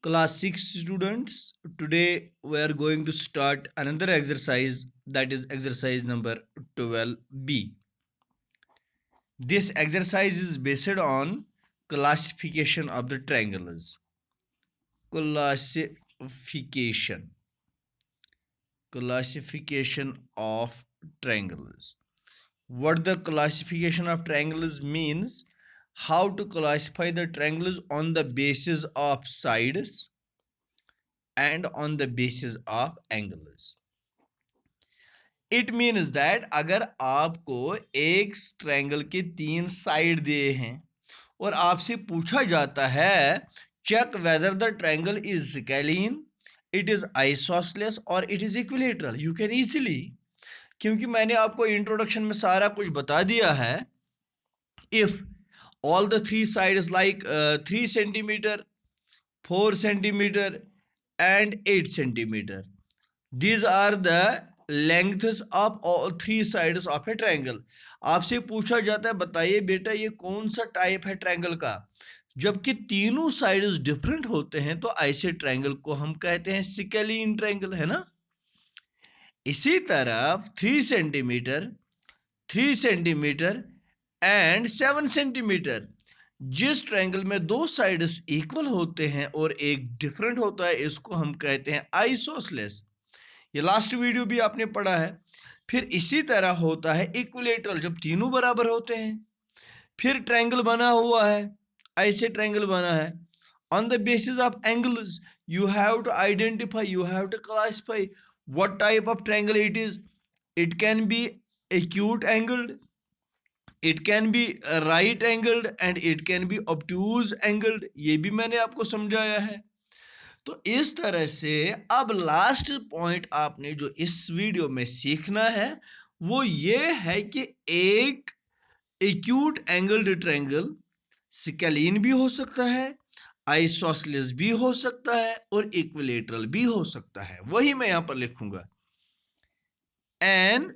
Class 6 students, today we are going to start another exercise, that is exercise number 12b. This exercise is based on classification of the triangles. Classification. Classification of triangles. What the classification of triangles means? How to classify the triangles on the basis of sides and on the basis of angles. It means that अगर आपको एक triangle के 3 side दिए हैं और आपसे पूछा जाता है check whether the triangle is scalene, it is isosceles or it is equilateral, you can easily, क्योंकि मैंने आपको इंट्रोडक्शन में सारा कुछ बता दिया है. If all the 3 sides like 3 centimeter, 4 centimeter and 8 centimeter, these are the lengths of all 3 sides of a triangle. आपसे पूछा जाता है बताइए बेटा ये कौन सा टाइप है ट्रायंगल का. जबकि तीनों साइड्स डिफरेंट होते हैं तो ऐसे ट्रायंगल को हम कहते हैं स्केलीन ट्रायंगल, है ना. इसी तरह 3 सेंटीमीटर, 3 सेंटीमीटर एंड 7 सेंटीमीटर, जिस ट्रायंगल में 2 साइड्स इक्वल होते हैं और एक डिफरेंट होता है, इसको हम कहते हैं आइसोसेलेस. ये लास्ट वीडियो भी आपने पढ़ा है. फिर इसी तरह होता है इक्विलेटरल, जब तीनों बराबर होते हैं. फिर ट्रायंगल बना हुआ है, ऐसे ट्रायंगल बना है. On the basis of angles you have to identify, you have to classify what type of triangle it is. It can be acute angled, it can be right angled and it can be obtuse angled. ये भी मैंने आपको समझाया है. तो इस तरह से अब लास्ट पॉइंट आपने जो इस वीडियो में सीखना है वो ये है कि एक एक्यूट एंगल्ड ट्रायंगल स्केलीन भी हो सकता है, आइसोसेलेस भी हो सकता है और इक्विलेटरल भी हो सकता है. वही मैं यहां पर लिखूंगा, an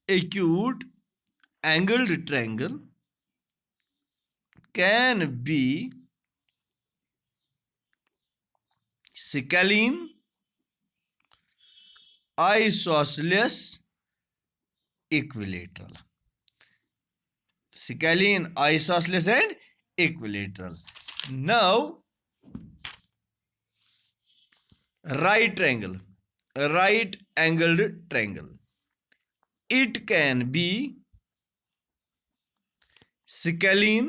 acute angled triangle can be scalene, isosceles, equilateral. Scalene, isosceles and equilateral. Now right triangle, right angled triangle, it can be scalene,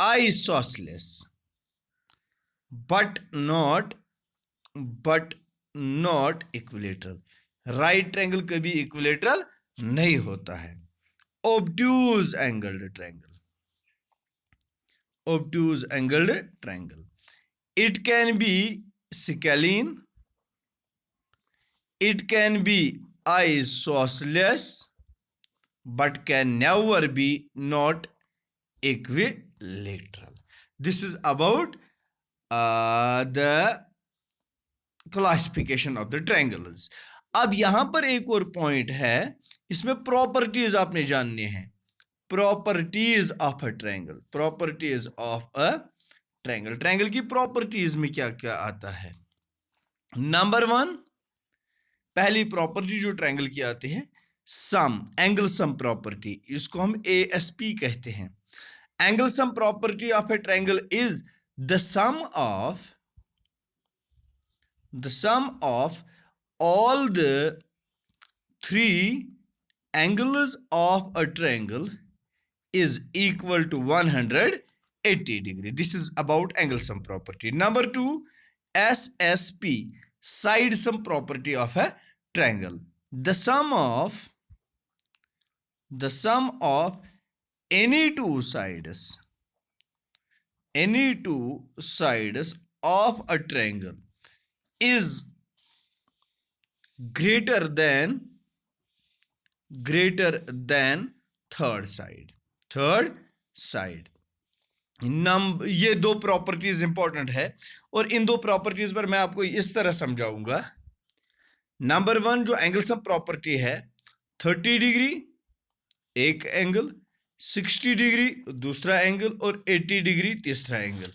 isosceles but not equilateral. Right triangle कभी इक्विलेटरल नहीं होता है. obtuse angled triangle, obtuse angled triangle, it can be scalene, it can be isosceles but can never be not equilateral. This is about the classification of the triangles. अब यहां पर एक और point है, इसमें प्रॉपर्टीज आपने जाननी है. Properties of a triangle, properties of a triangle. Triangle की प्रॉपर्टीज में क्या क्या आता है. नंबर 1, पहली प्रॉपर्टी जो ट्रायंगल की आती है, सम, एंगल सम प्रॉपर्टी, इसको हम ASP कहते हैं. Angle sum property of a triangle is the sum of all the 3 angles of a triangle is equal to 180 degree. This is about angle sum property. Number 2, SSP, side sum property of a triangle. The sum of any two sides of a triangle is greater than third side. ये दो properties important है और इन दो properties पर मैं आपको इस तरह समझाऊंगा. नंबर 1 जो एंगल सम प्रॉपर्टी है, 30 डिग्री एक एंगल, 60 डिग्री दूसरा एंगल और 80 डिग्री तीसरा एंगल।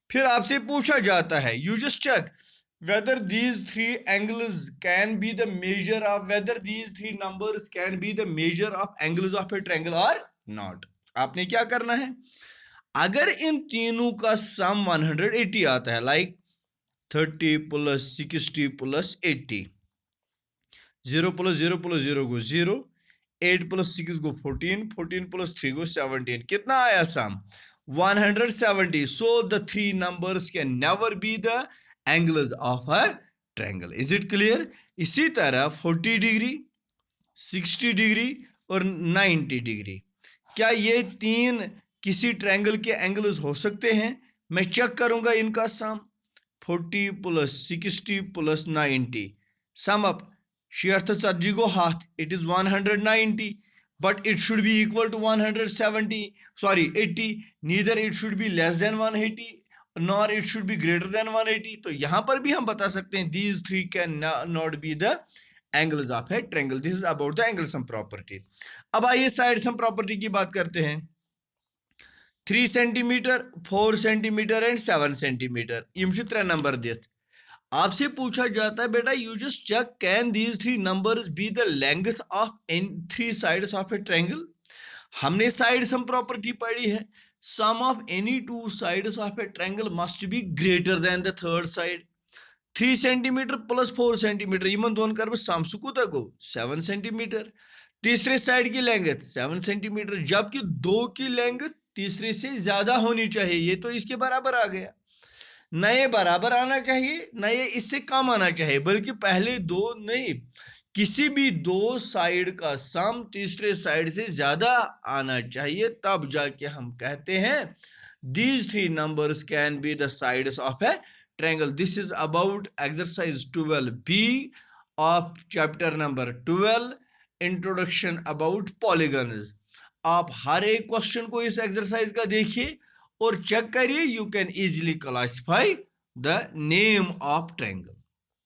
फिर आपसे पूछा जाता है, you just check whether these three angles can be the measure of whether these three numbers can be the measure of angles of a triangle or not। आपने क्या करना है, अगर इन तीनों का सम 180 आता है, like 30 plus 60 plus 80, 0 plus 0 plus 0 को 0, 8 प्लस 6 को 14, 14 प्लस 3 को 17, कितना आया सम 170। so the three numbers can never be the angles of a triangle। is it clear? इसी तरह 40 डिग्री, 60 डिग्री और 90 डिग्री, क्या ये तीन किसी ट्रायंगल के एंगल्स हो सकते हैं? मैं चेक करूंगा इनका सम, 40 प्लस 60 प्लस 90, सम अप 46 को हाथ, it is 190, but it should be equal to 170, sorry 80, neither it should be less than 180 nor it should be greater than 180। तो यहां पर भी हम बता सकते हैं these three can not be the angles of a triangle। this is about the angle sum property। अब आइए साइड सम प्रॉपर्टी की बात करते हैं। 3 सेंटीमीटर, 4 सेंटीमीटर एंड 7 सेंटीमीटर, यम 3 नंबर दित। आपसे पूछा जाता है बेटा you just check can these three numbers be the length of three sides of a triangle. हमने साइड सम प्रॉपर्टी पढ़ी है, sum of any two sides of a triangle must be greater than the third side. 3 centimetre plus 4 centimetre यमन दोन कर बह सम सह कूत गो 7 सेंटीमीटर। तीसरे साइड की लेंथ 7 सेंटीमीटर, जबकि दो की लेंथ तीसरे से ज्यादा होनी चाहिए, ये तो इसके बराबर आ गया। न ये बराबर आना चाहिए न ये इससे कम आना चाहिए, बल्कि पहले दो नहीं, किसी भी दो साइड का सम तीसरे साइड से ज्यादा आना चाहिए, तब जाके हम कहते हैं these three numbers can be the sides of a triangle। this is about exercise 12b of chapter number 12 introduction about polygons। आप हर एक क्वेश्चन को इस एक्सरसाइज का देखिए और चेक करिए, you can easily classify the name of triangle.